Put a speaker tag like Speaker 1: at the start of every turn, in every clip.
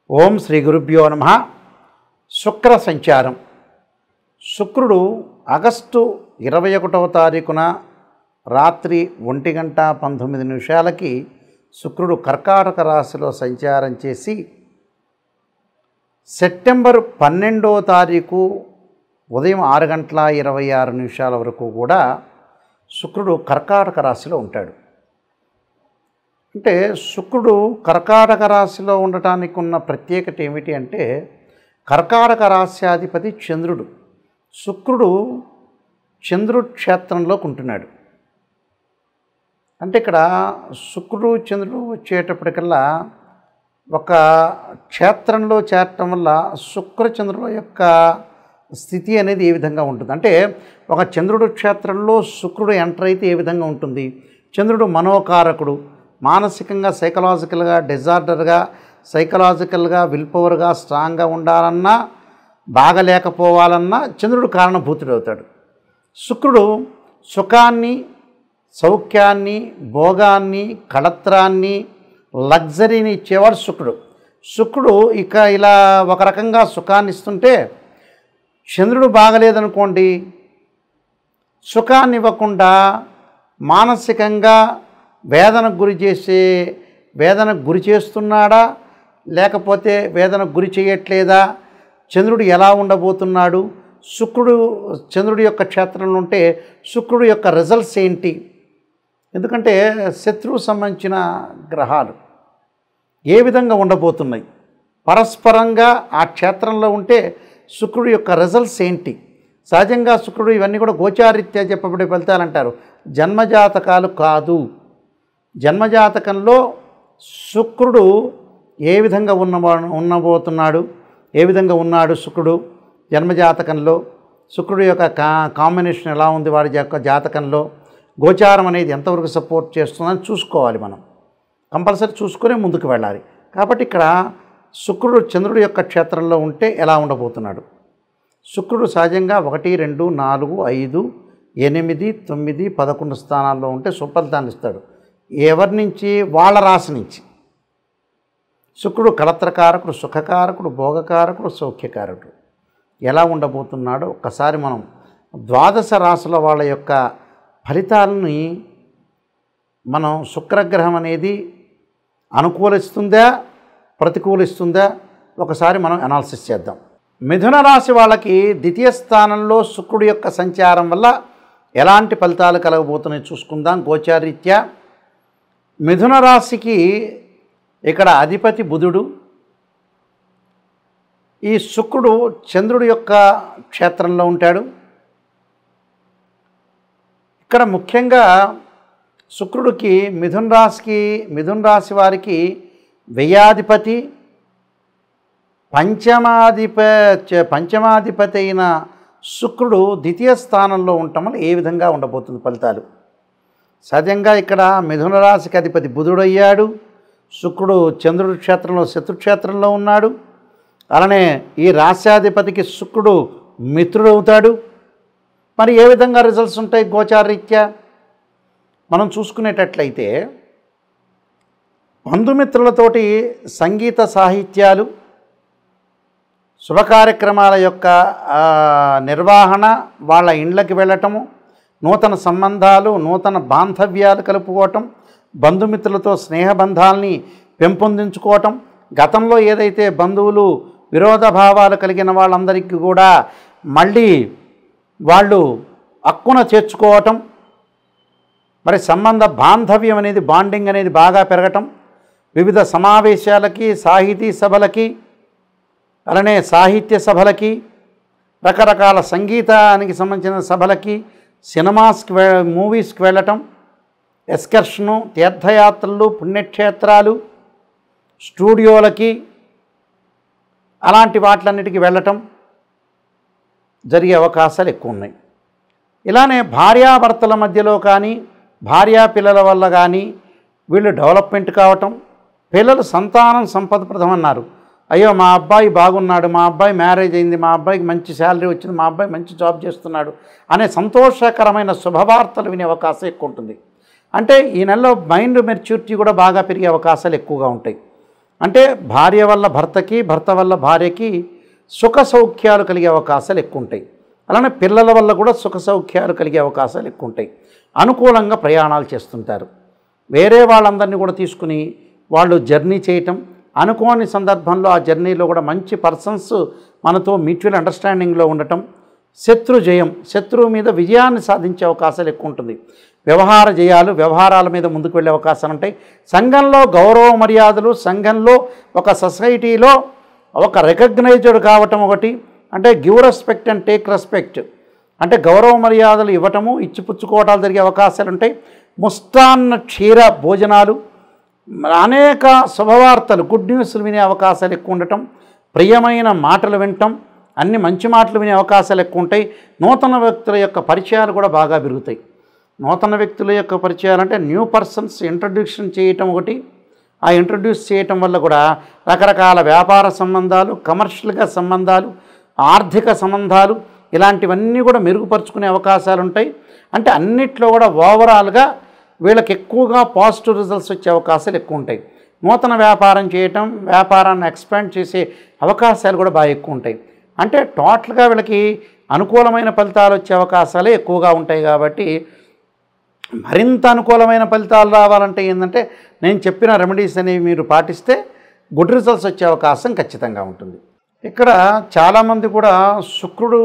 Speaker 1: ఓం శ్రీ గురుభ్యో నమః. శుక్ర సంచారం. శుక్రుడు ఆగస్టు 21వ తారీఖున రాత్రి 1:19 శుక్రుడు కర్కాటక రాశిలో సంచారం చేసి సెప్టెంబర్ 12వ తారీఖు ఉదయం 6:26 వరకు కూడా శుక్రుడు కర్కాటక రాశిలో ఉంటాడు. అంటే శుక్రుడు కర్కాటక రాశిలో ఉండటానికి ఉన్న ప్రత్యేకత ఏమిటి అంటే, కర్కాటక రాశ్యాధిపతి చంద్రుడు. శుక్రుడు చంద్రుడు క్షేత్రంలోకి ఉంటున్నాడు. అంటే ఇక్కడ శుక్రుడు చంద్రుడు వచ్చేటప్పటికల్లా ఒక క్షేత్రంలో చేరటం వల్ల శుక్రచంద్రుల యొక్క స్థితి అనేది ఏ విధంగా ఉంటుంది అంటే, ఒక చంద్రుడు క్షేత్రంలో శుక్రుడు ఎంటర్ అయితే ఏ విధంగా ఉంటుంది. చంద్రుడు మనోకారకుడు. మానసికంగా సైకలాజికల్గా డిజార్డర్గా సైకలాజికల్గా విల్ పవర్గా స్ట్రాంగ్గా ఉండాలన్నా బాగలేకపోవాలన్నా చంద్రుడు కారణభూతుడవుతాడు. శుక్రుడు సుఖాన్ని సౌఖ్యాన్ని భోగాన్ని కళత్రాన్ని లగ్జరీని ఇచ్చేవాడు శుక్రుడు. శుక్రుడు ఇక ఇలా ఒక రకంగా సుఖాన్ని ఇస్తుంటే, చంద్రుడు బాగలేదనుకోండి, సుఖాన్ని ఇవ్వకుండా మానసికంగా వేదనకు గురి చేస్తున్నాడా లేకపోతే వేదనకు గురి చేయట్లేదా, చంద్రుడు ఎలా ఉండబోతున్నాడు, శుక్రుడు చంద్రుడి యొక్క క్షేత్రంలో ఉంటే శుక్రుడు యొక్క రిజల్ట్స్ ఏంటి. ఎందుకంటే శత్రువు సంబంధించిన గ్రహాలు ఏ విధంగా ఉండబోతున్నాయి, పరస్పరంగా ఆ క్షేత్రంలో ఉంటే శుక్రుడు యొక్క రిజల్ట్స్ ఏంటి. సహజంగా శుక్రుడు ఇవన్నీ కూడా గోచారీత్యా చెప్పబడే ఫలితాలు అంటారు, జన్మజాతకాలు కాదు. జన్మజాతకంలో శుక్రుడు ఏ విధంగా ఉండబోతున్నాడు, ఏ విధంగా ఉన్నాడు శుక్రుడు జన్మజాతకంలో, శుక్రుడు యొక్క కాంబినేషన్ ఎలా ఉంది వాడి యొక్క జాతకంలో, గోచారం అనేది ఎంతవరకు సపోర్ట్ చేస్తుందని చూసుకోవాలి. మనం కంపల్సరీ చూసుకునే ముందుకు వెళ్ళాలి. కాబట్టి ఇక్కడ శుక్రుడు చంద్రుడి యొక్క క్షేత్రంలో ఉంటే ఎలా ఉండబోతున్నాడు. శుక్రుడు సహజంగా 1, 2, 4, 5, 8, 9, 11 స్థానాల్లో ఉంటే సుఫలితాన్ని ఇస్తాడు. ఎవరి నుంచి? వాళ్ళ రాశి నుంచి. శుక్రుడు కళత్రకారకుడు, సుఖకారకుడు, భోగకారకుడు, సౌఖ్యకారకుడు. ఎలా ఉండబోతున్నాడో ఒక్కసారి మనం ద్వాదశ రాశుల వాళ్ళ యొక్క ఫలితాలని మనం శుక్రగ్రహం అనేది అనుకూలిస్తుందా ప్రతికూలిస్తుందా ఒకసారి మనం అనాలిసిస్ చేద్దాం. మిథున రాశి వాళ్ళకి ద్వితీయ స్థానంలో శుక్రుడి యొక్క సంచారం వల్ల ఎలాంటి ఫలితాలు కలగబోతున్నాయి చూసుకుందాం గోచారీత్యా. మిథున రాశికి ఇక్కడ అధిపతి బుధుడు. ఈ శుక్రుడు చంద్రుడి యొక్క క్షేత్రంలో ఉంటాడు. ఇక్కడ ముఖ్యంగా శుక్రుడికి మిథున రాశి వారికి వ్యయాధిపతి పంచమాధిపతి అయిన శుక్రుడు ద్వితీయ స్థానంలో ఉండటం వల్ల ఏ విధంగా ఉండబోతుంది ఫలితాలు. సహజంగా ఇక్కడ మిథున రాశికి అధిపతి బుధుడయ్యాడు. శుక్రుడు చంద్రుడి క్షేత్రంలో శత్రుక్షేత్రంలో ఉన్నాడు. అలానే ఈ రాశ్యాధిపతికి శుక్రుడు మిత్రుడవుతాడు. మరి ఏ విధంగా రిజల్ట్స్ ఉంటాయి గోచారరీత్యా మనం చూసుకునేటట్లయితే, బంధుమిత్రులతోటి సంగీత సాహిత్యాలు, శుభకార్యక్రమాల యొక్క నిర్వహణ, వాళ్ళ ఇండ్లకి వెళ్ళటము, నూతన సంబంధాలు నూతన బాంధవ్యాలు కలుపుకోవటం, బంధుమిత్రులతో స్నేహబంధాలని పెంపొందించుకోవటం, గతంలో ఏదైతే బంధువులు విరోధభావాలు కలిగిన వాళ్ళందరికీ కూడా మళ్ళీ వాళ్ళు హక్కున చేర్చుకోవటం, మరి సంబంధ బాంధవ్యం అనేది బాండింగ్ అనేది బాగా పెరగటం, వివిధ సమావేశాలకి సాహితీ సభలకి అలానే సాహిత్య సభలకి రకరకాల సంగీతానికి సంబంధించిన సభలకి మూవీస్కి వెళ్ళటం, ఎక్స్కర్షను, తీర్థయాత్రలు, పుణ్యక్షేత్రాలు, స్టూడియోలకి అలాంటి వాటిలన్నిటికీ వెళ్ళటం జరిగే అవకాశాలు ఎక్కువ ఉన్నాయి. ఇలానే భార్యాభర్తల మధ్యలో కానీ భార్యా పిల్లల వల్ల కానీ వీళ్ళు డెవలప్మెంట్ కావటం, పిల్లలు సంతానం సంపదప్రదం అన్నారు. అయ్యో మా అబ్బాయి బాగున్నాడు, మా అబ్బాయి మ్యారేజ్ అయింది, మా అబ్బాయికి మంచి శాలరీ వచ్చింది, మా అబ్బాయి మంచి జాబ్ చేస్తున్నాడు అనే సంతోషకరమైన శుభవార్తలు వినే అవకాశం ఎక్కువ ఉంటుంది. అంటే ఈ నెలలో మైండ్ మెచ్యూరిటీ కూడా బాగా పెరిగే అవకాశాలు ఎక్కువగా ఉంటాయి. అంటే భార్య వల్ల భర్తకి, భర్త వల్ల భార్యకి సుఖ సౌఖ్యాలు కలిగే అవకాశాలు ఎక్కువ ఉంటాయి. అలానే పిల్లల వల్ల కూడా సుఖ సౌఖ్యాలు కలిగే అవకాశాలు ఎక్కువ ఉంటాయి. అనుకూలంగా ప్రయాణాలు చేస్తుంటారు. వేరే వాళ్ళందరినీ కూడా తీసుకుని వాళ్ళు జర్నీ చేయటం, అనుకోని సందర్భంలో ఆ జర్నీలో కూడా మంచి పర్సన్స్ మనతో మ్యూచువల్ అండర్స్టాండింగ్లో ఉండటం, శత్రు జయం, శత్రువు మీద విజయాన్ని సాధించే అవకాశాలు ఎక్కువ ఉంటుంది. వ్యవహార జయాలు, వ్యవహారాల మీద ముందుకు వెళ్ళే అవకాశాలు ఉంటాయి. సంఘంలో గౌరవ మర్యాదలు, సంఘంలో ఒక సొసైటీలో ఒక రికగ్నైజ్డ్ కావటం ఒకటి, అంటే give respect and take respect, అంటే గౌరవ మర్యాదలు ఇవ్వటము, ఇచ్చిపుచ్చుకోవటాలు జరిగే అవకాశాలు ఉంటాయి. ముష్టాన్న క్షీర భోజనాలు, అనేక శుభవార్తలు, గుడ్ న్యూస్లు వినే అవకాశాలు ఎక్కువ ఉండటం, ప్రియమైన మాటలు వినటం, అన్ని మంచి మాటలు వినే అవకాశాలు ఎక్కువ ఉంటాయి. నూతన వ్యక్తుల యొక్క పరిచయాలు కూడా బాగా పెరుగుతాయి. నూతన వ్యక్తుల యొక్క పరిచయాలు అంటే న్యూ పర్సన్స్ ఇంట్రడ్యూషన్ చేయటం ఒకటి. ఆ ఇంట్రడ్యూస్ చేయటం వల్ల కూడా రకరకాల వ్యాపార సంబంధాలు, కమర్షియల్గా సంబంధాలు, ఆర్థిక సంబంధాలు, ఇలాంటివన్నీ కూడా మెరుగుపరుచుకునే అవకాశాలు ఉంటాయి. అంటే అన్నిట్లో కూడా ఓవరాల్గా వీళ్ళకి ఎక్కువగా పాజిటివ్ రిజల్ట్స్ వచ్చే అవకాశాలు ఎక్కువ ఉంటాయి. నూతన వ్యాపారం చేయటం, వ్యాపారాన్ని ఎక్స్పాండ్ చేసే అవకాశాలు కూడా బాగా ఎక్కువ ఉంటాయి. అంటే టోటల్గా వీళ్ళకి అనుకూలమైన ఫలితాలు వచ్చే అవకాశాలే ఎక్కువగా ఉంటాయి. కాబట్టి మరింత అనుకూలమైన ఫలితాలు రావాలంటే ఏంటంటే నేను చెప్పిన రెమెడీస్ అనేవి మీరు పాటిస్తే గుడ్ రిజల్ట్స్ వచ్చే అవకాశం ఖచ్చితంగా ఉంటుంది. ఇక్కడ చాలామంది కూడా శుక్రుడు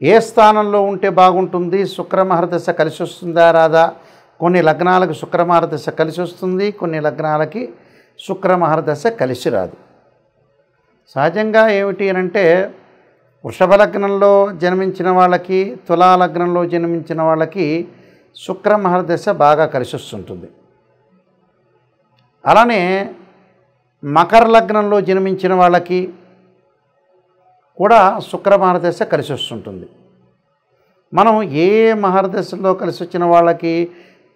Speaker 1: ఏ స్థానంలో ఉంటే బాగుంటుంది, శుక్రమహర్దశ కలిసి వస్తుందా రాదా, కొన్ని లగ్నాలకు శుక్రమహర్దశ కలిసి వస్తుంది, కొన్ని లగ్నాలకి శుక్రమహర్దశ కలిసి రాదు. సహజంగా ఏమిటి అంటే వృషభ లగ్నంలో జన్మించిన వాళ్ళకి, తులా లగ్నంలో జన్మించిన వాళ్ళకి శుక్రమహర్దశ బాగా కలిసి వస్తుంటుంది. అలానే మకర లగ్నంలో జన్మించిన వాళ్ళకి కూడా శుక్రమహర్దశ కలిసి వస్తుంటుంది. మనం ఏ మహర్దశలో కలిసి వచ్చిన వాళ్ళకి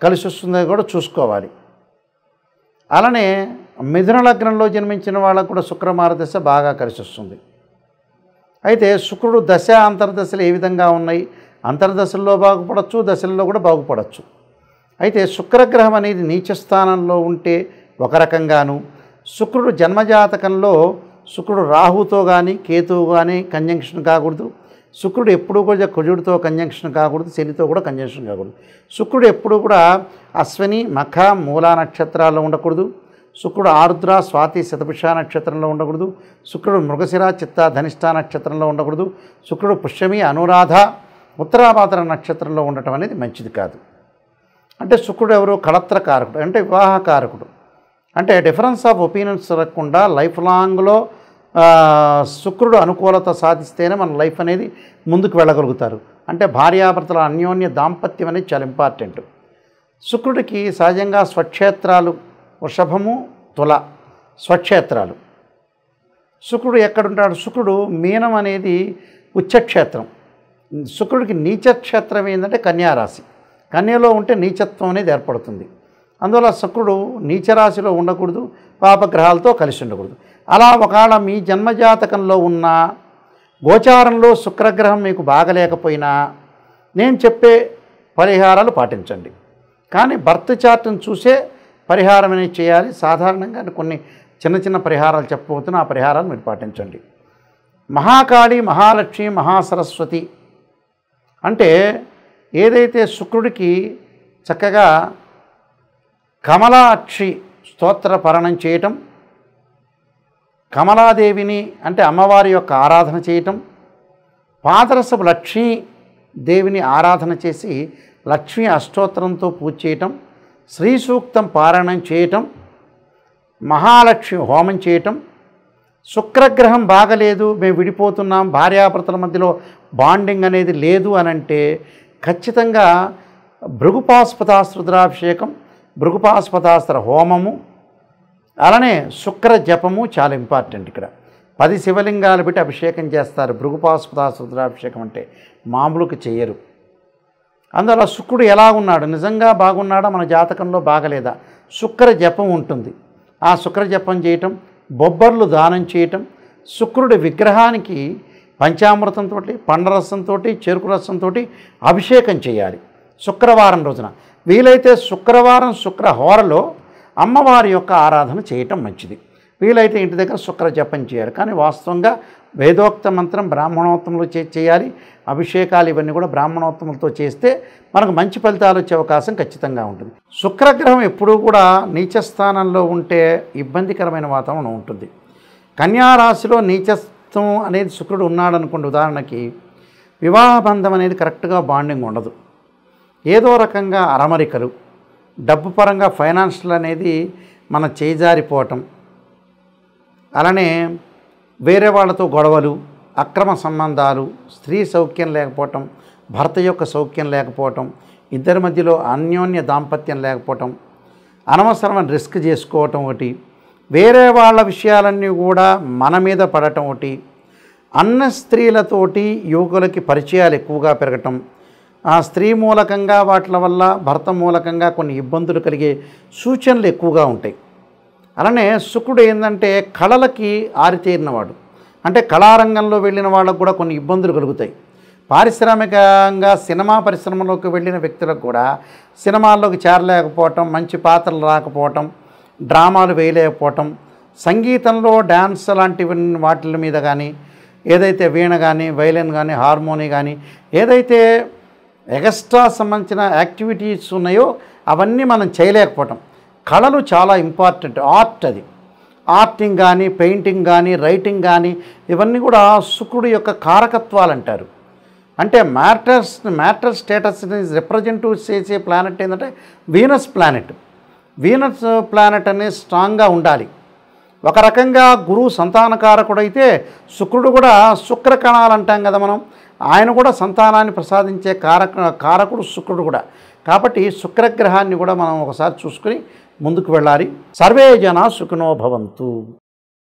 Speaker 1: కలిసి వస్తుందో కూడా చూసుకోవాలి. అలానే మిథున లగ్నంలో జన్మించిన వాళ్ళకు కూడా శుక్రమహర్దశ బాగా కలిసి వస్తుంది. అయితే శుక్రుడు దశ అంతర్దశలు ఏ విధంగా ఉన్నాయి, అంతర్దశల్లో బాగుపడవచ్చు, దశల్లో కూడా బాగుపడవచ్చు. అయితే శుక్రగ్రహం అనేది నీచ స్థానంలో ఉంటే ఒక రకంగాను, శుక్రుడు జన్మజాతకంలో శుక్రుడు రాహుతో కానీ కేతువు కానీ కంజంక్షన్ కాకూడదు, శుక్రుడు ఎప్పుడూ కూడా కుజుడితో కంజంక్షన్ కాకూడదు, శనితో కూడా కంజంక్షన్ కాకూడదు. శుక్రుడు ఎప్పుడూ కూడా అశ్విని, మఖ, మూలా నక్షత్రాల్లో ఉండకూడదు. శుక్రుడు ఆరుద్ర, స్వాతి, శతభిష నక్షత్రంలో ఉండకూడదు. శుక్రుడు మృగశిర, చిత్త, ధనిష్ట నక్షత్రంలో ఉండకూడదు. శుక్రుడు పుష్యమి, అనురాధ, ఉత్తరాభాద్ర నక్షత్రంలో ఉండటం అనేది మంచిది కాదు. అంటే శుక్రుడు ఎవరు, కళత్రకారకుడు, అంటే వివాహకారకుడు. అంటే డిఫరెన్స్ ఆఫ్ ఒపీనియన్స్ జరగకుండా లైఫ్ లాంగ్లో శుక్రుడు అనుకూలత సాధిస్తేనే మన లైఫ్ అనేది ముందుకు వెళ్ళగలుగుతారు. అంటే భార్యాభర్తల అన్యోన్య దాంపత్యం అనేది చాలా ఇంపార్టెంట్. శుక్రుడికి సహజంగా స్వక్షేత్రాలు వృషభము, తుల స్వక్షేత్రాలు. శుక్రుడు ఎక్కడుంటాడు, శుక్రుడు మీనం అనేది ఉచ్చక్షేత్రం. శుక్రుడికి నీచక్షేత్రం ఏంటంటే కన్యారాశి. కన్యలో ఉంటే నీచత్వం అనేది ఏర్పడుతుంది. అందువల్ల శుక్రుడు నీచరాశిలో ఉండకూడదు, పాపగ్రహాలతో కలిసి ఉండకూడదు. అలా ఒకవేళ మీ జన్మజాతకంలో ఉన్న గోచారంలో శుక్రగ్రహం మీకు బాగలేకపోయినా నేను చెప్పే పరిహారాలు పాటించండి. కానీ బర్త్ చార్ట్ని చూసే పరిహారం అనేది చేయాలి. సాధారణంగా కొన్ని చిన్న చిన్న పరిహారాలు చెప్పబోతున్నా, ఆ పరిహారాలు మీరు పాటించండి. మహాకాళి, మహాలక్ష్మి, మహాసరస్వతి అంటే ఏదైతే శుక్రుడికి చక్కగా కమలాక్షి స్తోత్ర పఠనం చేయటం, కమలాదేవిని అంటే అమ్మవారి యొక్క ఆరాధన చేయటం, పాదరసపు లక్ష్మీ దేవిని ఆరాధన చేసి లక్ష్మీ అష్టోత్తరంతో పూజ చేయటం, శ్రీ సూక్తం పారాయణం చేయటం, మహాలక్ష్మి హోమం చేయటం. శుక్రగ్రహం బాగలేదు, మేము విడిపోతున్నాం, భార్యాభర్తల మధ్యలో బాండింగ్ అనేది లేదు అని అంటే ఖచ్చితంగా భృగుపాస్పదాస్త్ర రుద్రాభిషేకం, భృగుపాస్పదాస్త్ర హోమము, అలానే శుక్ర జపము చాలా ఇంపార్టెంట్. ఇక్కడ 10 శివలింగాలు పెట్టి అభిషేకం చేస్తారు. భృగుపాస్పదాస్త్ర రుద్రాభిషేకం అంటే మామూలుకి చేయరు. అందువల్ల శుక్రుడు ఎలా ఉన్నాడు, నిజంగా బాగున్నాడా, మన జాతకంలో బాగలేదా, శుక్ర జపం ఉంటుంది. ఆ శుక్ర జపం చేయటం, బొబ్బర్లు దానం చేయటం, శుక్రుడి విగ్రహానికి పంచామృతంతో, పండరసంతో, చెరుకు రసంతో అభిషేకం చేయాలి శుక్రవారం రోజున. వీలైతే శుక్రవారం శుక్రహోరలో అమ్మవారి యొక్క ఆరాధన చేయటం మంచిది. వీలైతే ఇంటి దగ్గర శుక్ర జపం చేయాలి. కానీ వాస్తవంగా వేదోక్త మంత్రం బ్రాహ్మణోత్తములు చేయాలి. అభిషేకాలు ఇవన్నీ కూడా బ్రాహ్మణోత్తములతో చేస్తే మనకు మంచి ఫలితాలు వచ్చే అవకాశం ఖచ్చితంగా ఉంటుంది. శుక్రగ్రహం ఎప్పుడూ కూడా నీచస్థానంలో ఉంటే ఇబ్బందికరమైన వాతావరణం ఉంటుంది. కన్యారాశిలో నీచత్వం అనేది శుక్రుడు ఉన్నాడు అనుకోండి, ఉదాహరణకి వివాహ బంధం అనేది కరెక్ట్గా బాండింగ్ ఉండదు. ఏదో రకంగా అరమరికలు, డబ్బు పరంగా ఫైనాన్షియల్ అనేది మన చేజారిపోవటం, అలానే వేరే వాళ్ళతో గొడవలు, అక్రమ సంబంధాలు, స్త్రీ సౌఖ్యం లేకపోవటం, భర్త యొక్క సౌఖ్యం లేకపోవటం, ఇద్దరి మధ్యలో అన్యోన్య దాంపత్యం లేకపోవటం, అనవసరమైన రిస్క్ చేసుకోవటం ఒకటి, వేరే వాళ్ళ విషయాలన్నీ కూడా మన మీద పడటం ఒకటి, అన్న స్త్రీలతోటి యువకులకి పరిచయాలు ఎక్కువగా పెరగటం, ఆ స్త్రీ మూలకంగా వాటి వల్ల భర్త మూలకంగా కొన్ని ఇబ్బందులు కలిగే సూచనలు ఎక్కువగా ఉంటాయి. అలానే శుక్రుడు ఏంటంటే కళలకి ఆరితేరినవాడు, అంటే కళారంగంలో వెళ్ళిన వాళ్ళకు కూడా కొన్ని ఇబ్బందులు కలుగుతాయి. పారిశ్రామికంగా సినిమా పరిశ్రమలోకి వెళ్ళిన వ్యక్తులకు కూడా సినిమాల్లోకి చేరలేకపోవటం, మంచి పాత్రలు రాకపోవటం, డ్రామాలు వేయలేకపోవటం, సంగీతంలో డ్యాన్స్ లాంటివి వాటి మీద కానీ, ఏదైతే వీణ కానీ, వైలిన్ కానీ, హార్మోని కానీ, ఏదైతే ఎక్స్ట్రా సంబంధించిన యాక్టివిటీస్ ఉన్నాయో అవన్నీ మనం చేయలేకపోవటం. కళలు చాలా ఇంపార్టెంట్. ఆర్ట్, అది ఆర్టింగ్ కానీ, పెయింటింగ్ కానీ, రైటింగ్ కానీ, ఇవన్నీ కూడా శుక్రుడు యొక్క కారకత్వాలు అంటారు. అంటే మ్యాటర్ స్టేటస్ని రిప్రజెంటివ్ చేసే ప్లానెట్ ఏంటంటే వీనస్ ప్లానెట్. వీనస్ ప్లానెట్ అనేది స్ట్రాంగ్గా ఉండాలి. ఒక రకంగా గురువు సంతానకారకుడైతే శుక్రుడు కూడా శుక్రకణాలు అంటాం కదా మనం, ఆయన కూడా సంతానాన్ని ప్రసాదించే కారకుడు శుక్రుడు కూడా. కాబట్టి శుక్రగ్రహాన్ని కూడా మనం ఒకసారి చూసుకుని ముందుకు వెళ్ళాలి. సర్వే జనా సుఖినో భవంతు.